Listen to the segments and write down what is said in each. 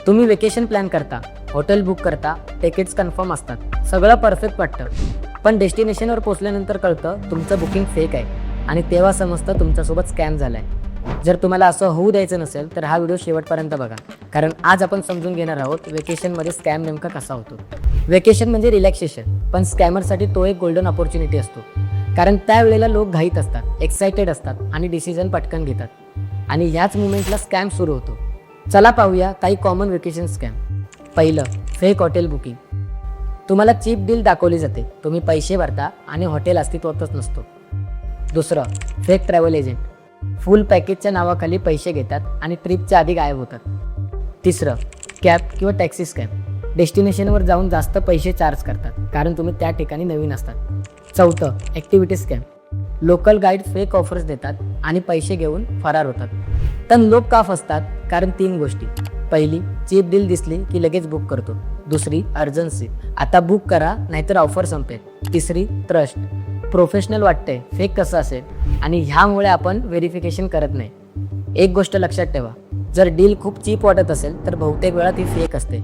तुम्ही vacation plan करता, hotel book करता, तिकीट्स कन्फर्म असतात, सगळं परफेक्ट वाटतं. पण डेस्टिनेशनवर पोहोचल्यानंतर कळतं तुमचं बुकिंग फेक आहे आणि तेव्हा समजतं तुमच्यासोबत स्कॅम झालाय. जर तुम्हाला असं होऊ द्यायचं नसेल तर हा व्हिडिओ शेवटपर्यंत बघा, कारण आज आपण समजून घेणार आहोत वेकेशनमध्ये स्कॅम नेमका कसा होतो. वेकेशन म्हणजे रिलॅक्सेशन, पण स्कॅमरसाठी तो एक गोल्डन ऑपॉर्च्युनिटी असतो. कारण त्यावेळेला लोक घाईत असतात, एक्सायटेड असतात आणि डिसिजन पटकन घेतात, आणि ह्याच मुमेंटला स्कॅम सुरू होतो. चला पाहूया काही कॉमन वेकेशन स्कॅम. पहिलं, फेक हॉटेल बुकिंग. तुम्हाला चीप डील दाखवली जाते, तुम्ही पैसे भरता आणि हॉटेल अस्तित्वातच नसतो. दुसरं, फेक ट्रॅव्हल एजंट. फुल पॅकेजच्या नावाखाली पैसे घेतात आणि ट्रिपच्या आधी गायब होतात. तिसरं, कॅब किंवा टॅक्सी स्कॅम. डेस्टिनेशनवर जाऊन जास्त पैसे चार्ज करतात कारण तुम्ही त्या ठिकाणी नवीन असतात. चौथं, activity scam. Local guide fake offers देतात आणि पैसे घेऊन फरार होतात. तर लोक का फसतात? कारण 3 गोष्टी. पहिली, चीप डील दिसली की लगेच बुक करतो. दुसरी, अर्जन्सी, आता बुक करा नाहीतर ऑफर संपेल. तिसरी, ट्रस्ट, प्रोफेशनल वाटतंय, फेक कसं असेल, आणि ह्यामुळे आपण व्हेरिफिकेशन करत नाही. एक गोष्ट लक्षात ठेवा, जर डील खूप चीप वाटत असेल तर बहुतेक वेळा ती फेक असते.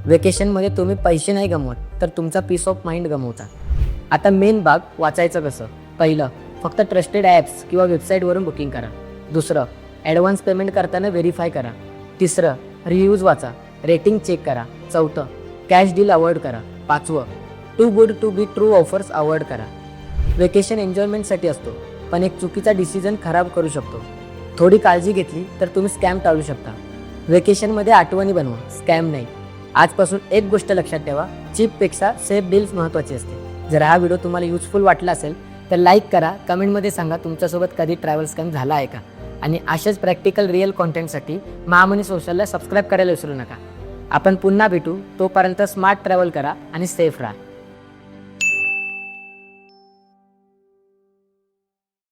वेकेशनमध्ये तुम्ही पैसे नाही गमवत तर तुमचा पीस ऑफ माइंड गमवता. आता मेन भाग, वाचायचं कसं. पहिलं, फक्त ट्रस्टेड ॲप्स किंवा वेबसाईटवरून बुकिंग करा. दुसरं, ॲडव्हान्स पेमेंट करताना व्हेरीफाय करा. तिसरं, रिव्ह्यूज वाचा, रेटिंग चेक करा. चौथं, कॅश डील अवॉइड करा. पाचवं, too good to be true offers avoid करा. वेकेशन एन्जॉयमेंटसाठी असतो, पण एक चुकीचा डिसिजन खराब करू शकतो. थोडी काळजी घेतली तर तुम्ही स्कॅम टाळू शकता. वेकेशनमध्ये आठवणी बनवा, स्कॅम नाही. आजपासून एक गोष्ट लक्षात ठेवा, चीपपेक्षा सेफ डील्स महत्त्वाची असते. जर हा व्हिडिओ तुम्हाला युजफुल वाटला असेल तर लाईक करा, कमेंटमध्ये सांगा तुमच्यासोबत कधी ट्रॅव्हल स्कॅम झाला आहे का, आणि अशाच प्रॅक्टिकल रिअल कॉन्टेंटसाठी महामनी सोशलला सबस्क्राईब करायला विसरू नका. आपण पुन्हा भेटू, तोपर्यंत स्मार्ट ट्रॅव्हल करा आणि सेफ राहा.